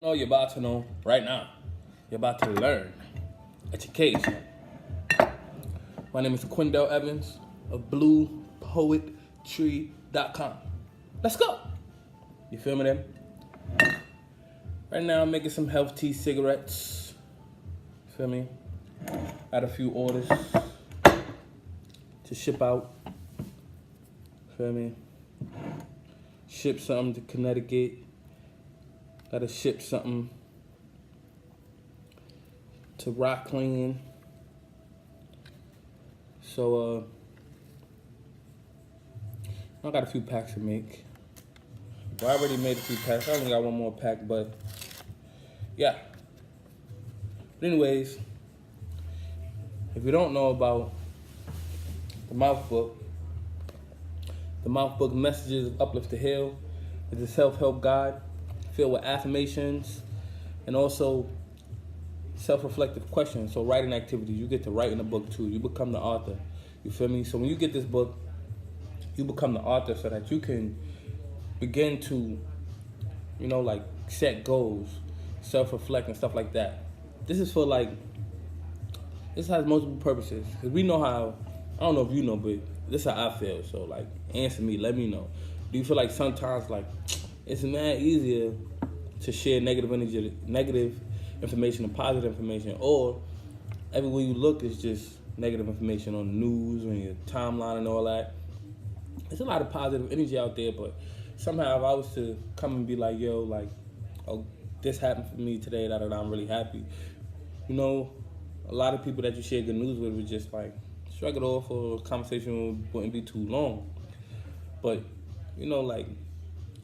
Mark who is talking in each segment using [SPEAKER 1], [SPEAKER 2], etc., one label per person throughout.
[SPEAKER 1] No, you're about to know right now. You're about to learn. Education. My name is Quindell Evans of BluePoetry.com. Let's go. You feel me then? Right now I'm making some health tea cigarettes. You feel me? I had a few orders to ship out. Feel me? Ship something to Connecticut. Gotta ship something to Rockland. So I got a few packs to make. Well, I already made a few packs. I only got one more pack, but yeah. But anyways, if you don't know about the M.O.U.T.H book, the M.O.U.T.H book, Messages of Uplift to Heal, is a self-help guide filled with affirmations and also self-reflective questions. So writing activities, you get to write in the book too. You become the author. You feel me? So when you get this book, you become the author so that you can begin to, like set goals, self-reflect and stuff like that. This is for this has multiple purposes. Because we know how, I don't know if you know, but this is how I feel. So answer me, let me know. Do you feel like sometimes it's mad easier to share negative energy, negative information and positive information, or everywhere you look is just negative information on the news, on your timeline and all that? There's a lot of positive energy out there, but somehow if I was to come and be like, yo, oh, this happened for me today, that I'm really happy. A lot of people that you share good news with would just shrug it off, or a conversation wouldn't be too long. But,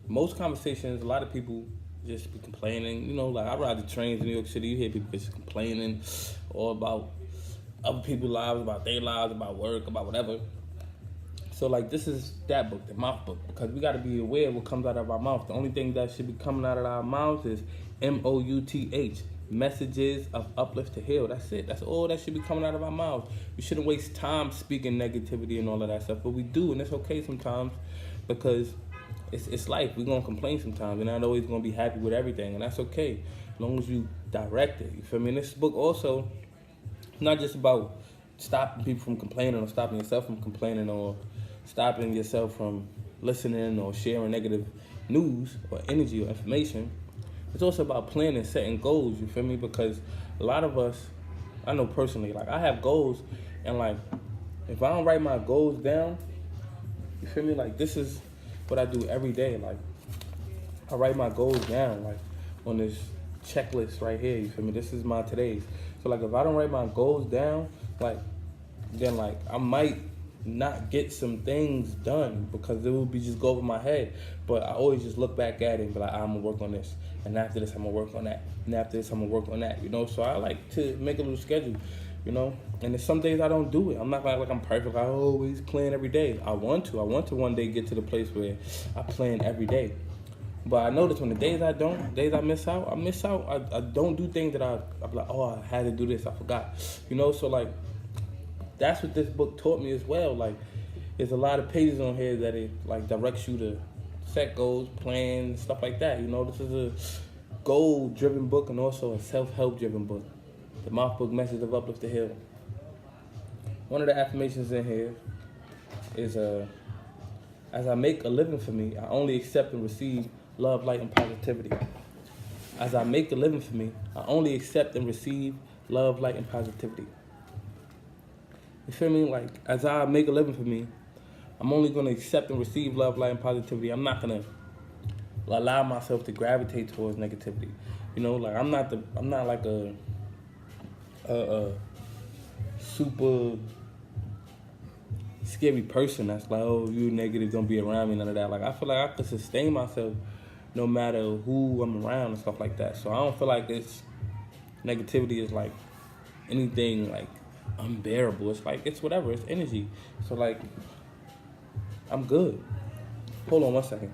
[SPEAKER 1] most conversations, a lot of people just be complaining. I ride the trains in New York City, you hear people just complaining all about other people's lives, about their lives, about work, about whatever. So this is that book, the M.O.U.T.H book, because we got to be aware of what comes out of our mouth. The only thing that should be coming out of our mouths is M.O.U.T.H, Messages of Uplift to Heal. That's it. That's all that should be coming out of our mouths. We shouldn't waste time speaking negativity and all of that stuff, but we do, and it's okay sometimes, because it's life. We're going to complain sometimes. We're not always going to be happy with everything, and that's okay, as long as you direct it. You feel me? And this book also, not just about stopping people from complaining or stopping yourself from complaining or stopping yourself from listening or sharing negative news or energy or information. It's also about planning, setting goals, you feel me? Because a lot of us, I know personally, I have goals, and if I don't write my goals down, you feel me? This is what I do every day. I write my goals down, on this checklist right here, you feel me? This is my today's. So if I don't write my goals down, then I might not get some things done because it will be just go over my head. But I always just look back at it and be like, I'm gonna work on this, and after this I'm gonna work on that, and after this I'm gonna work on that, So I like to make a little schedule, and there's some days I don't do it. I'm not like I'm perfect. I always plan every day. I want to one day get to the place where I plan every day. But I notice when the days I miss out, I don't do things that I'm like, oh, I had to do this, I forgot. So that's what this book taught me as well. There's a lot of pages on here that it directs you to set goals, plan, stuff like that. This is a goal-driven book and also a self-help-driven book. The M.O.U.T.H book, Message of Uplift to Heal. One of the affirmations in here is, as I make a living for me, I only accept and receive love, light, and positivity. As I make a living for me, I only accept and receive love, light, and positivity. You feel me? As I make a living for me, I'm only going to accept and receive love, light, and positivity. I'm not going to allow myself to gravitate towards negativity. I'm not like a super scary person that's oh, you negative, don't be around me, none of that. I feel like I could sustain myself no matter who I'm around and stuff like that. So I don't feel like this negativity is anything unbearable. It's whatever, it's energy. So I'm good. Hold on one second.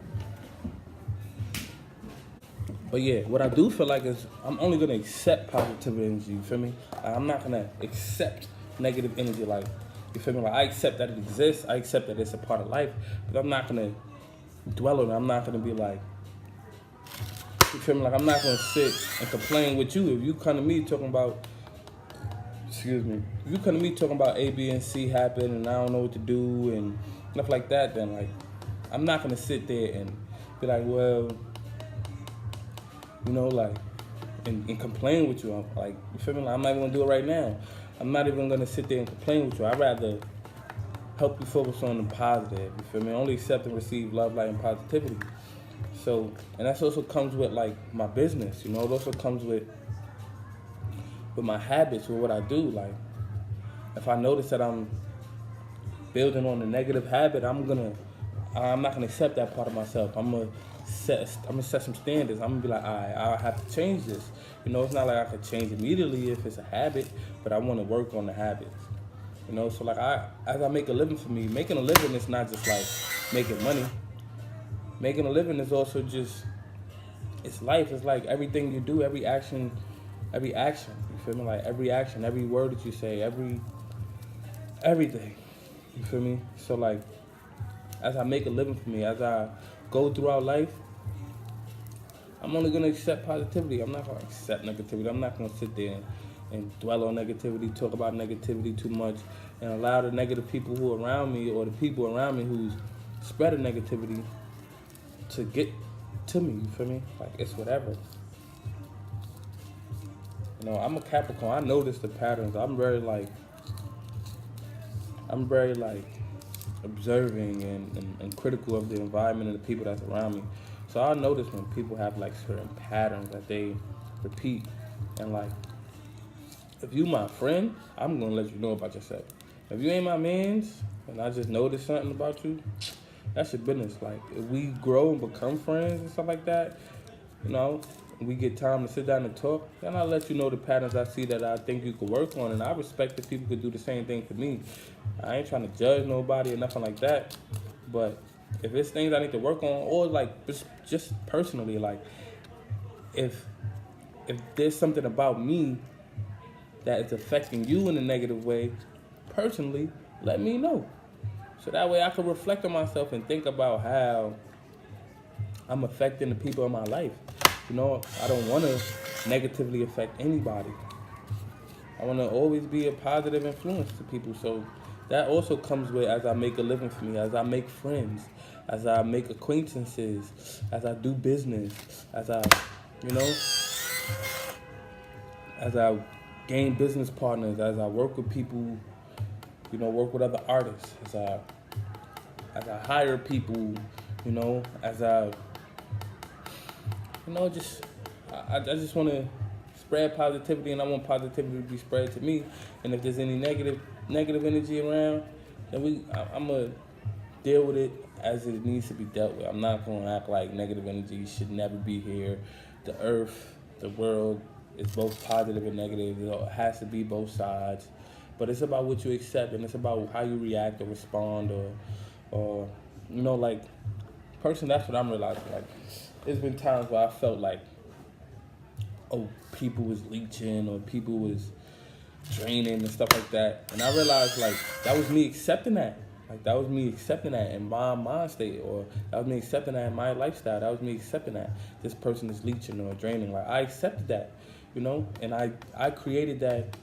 [SPEAKER 1] But yeah, what I do feel is I'm only gonna accept positive energy, you feel me? I'm not gonna accept negative energy, you feel me? I accept that it exists, I accept that it's a part of life, but I'm not gonna dwell on it. I'm not gonna be You feel me? Like, I'm not gonna sit and complain with you if you come to me talking about, excuse me, if you come to me talking about A, B, and C happen and I don't know what to do and stuff like that, then like, I'm not gonna sit there and be like, well, you know, like, and complain with you. I'm like, you feel me? Like, I'm not even gonna do it right now. I'm not even gonna sit there and complain with you. I'd rather help you focus on the positive. You feel me? Only accept and receive love, light, and positivity. So, and that also comes with like my business. You know, it also comes with my habits, with what I do. Like, if I notice that I'm building on a negative habit, I'm not gonna accept that part of myself. I'm gonna set some standards. I'm gonna be like, all right, I have to change this. You know, it's not like I could change immediately if it's a habit, but I want to work on the habits. You know, so like as I make a living for me, making a living is not just like making money. Making a living is also just, it's life. It's like everything you do, every action. You feel me? Like every action, every word that you say, everything. You feel me? So like, as I make a living for me, as I go throughout life, I'm only gonna accept positivity. I'm not gonna accept negativity. I'm not gonna sit there and dwell on negativity, talk about negativity too much, and allow the negative people who are around me or the people around me who's spreading negativity to get to me. You feel me? Like, it's whatever. You know, I'm a Capricorn. I notice the patterns. I'm very like observing and critical of the environment and the people that's around me. So I notice when people have like certain patterns that they repeat, and like, if you my friend, I'm gonna let you know about yourself. If you ain't my mans, and I just notice something about you, that's your business. Like, if we grow and become friends and stuff like that, you know, we get time to sit down and talk, then I'll let you know the patterns I see that I think you could work on, and I respect that people could do the same thing for me. I ain't trying to judge nobody or nothing like that, but if it's things I need to work on, or like just personally, like if there's something about me that is affecting you in a negative way, personally, let me know. So that way I can reflect on myself and think about how I'm affecting the people in my life. You know, I don't want to negatively affect anybody. I want to always be a positive influence to people. So that also comes with, as I make a living for me, as I make friends, as I make acquaintances, as I do business, as I, you know, as I gain business partners, as I work with people, you know, work with other artists, as I hire people, you know, as I, you know, I just want to spread positivity, and I want positivity to be spread to me. And if there's any negative energy around, then I'm gonna deal with it as it needs to be dealt with. I'm not gonna act like negative energy should never be here. The earth, the world is both positive and negative. It has to be both sides. But it's about what you accept, and it's about how you react or respond, or you know, like, personally, that's what I'm realizing. Like, there's been times where I felt like, oh, people was leeching or people was draining and stuff like that. And I realized, like, that was me accepting that. Like, that was me accepting that in my mind state, or that was me accepting that in my lifestyle. That was me accepting that this person is leeching or draining. Like, I accepted that, you know, and I created that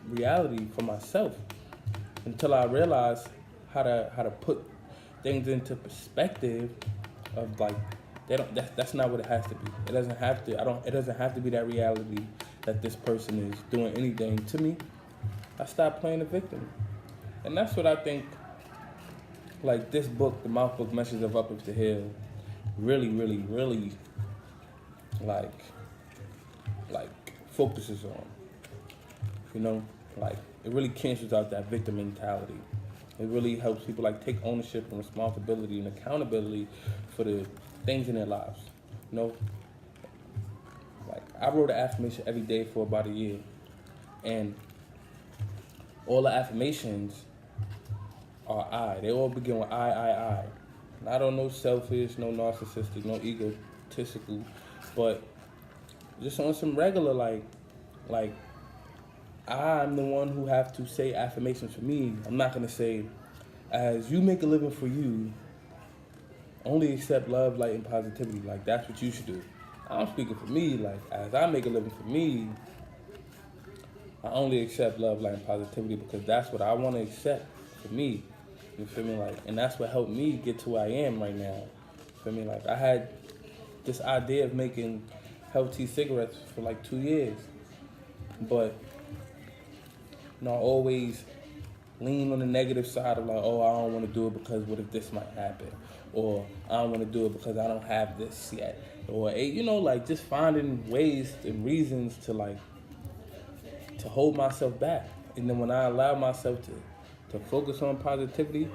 [SPEAKER 1] reality for myself until I realized how to put things into perspective of, like, that's not what it has to be. It doesn't have to be that reality that this person is doing anything to me. I stopped playing the victim. And that's what I think, like, this book, the M.O.U.T.H book, Messages of Uplift to Heal, really, really, really, like focuses on. You know, like, it really cancels out that victim mentality. It really helps people, like, take ownership and responsibility and accountability for the things in their lives. You know, like, I wrote an affirmation every day for about a year, and all the affirmations are I. They all begin with I. Not on no selfish, no narcissistic, no egotistical, but just on some regular, like I'm the one who have to say affirmations for me. I'm not gonna say, as you make a living for you, only accept love, light, and positivity. Like, that's what you should do. I'm speaking for me. Like, as I make a living for me, I only accept love, light, and positivity because that's what I want to accept for me. You feel me? Like, and that's what helped me get to where I am right now. You feel me? Like, I had this idea of making healthy cigarettes for like 2 years, but I always lean on the negative side of like, oh, I don't want to do it because what if this might happen, or I don't want to do it because I don't have this yet, or like just finding ways and reasons to like to hold myself back. And then when I allowed myself to focus on positivity,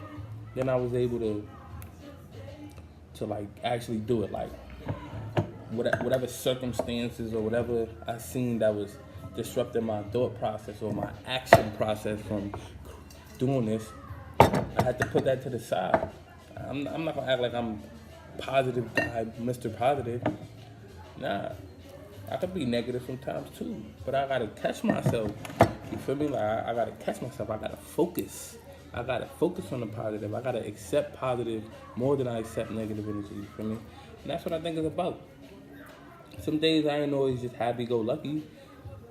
[SPEAKER 1] then I was able to like actually do it. Like whatever circumstances or whatever I seen that was disrupting my thought process or my action process from doing this, I had to put that to the side. I'm not gonna act like I'm positive guy, Mr. Positive. Nah, I could be negative sometimes too, but I gotta catch myself. You feel me? Like I gotta catch myself. I gotta focus. I gotta focus on the positive. I gotta accept positive more than I accept negative energy. You feel me? And that's what I think it's about. Some days I ain't always just happy-go-lucky,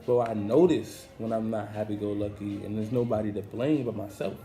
[SPEAKER 1] but I notice when I'm not happy-go-lucky, and there's nobody to blame but myself.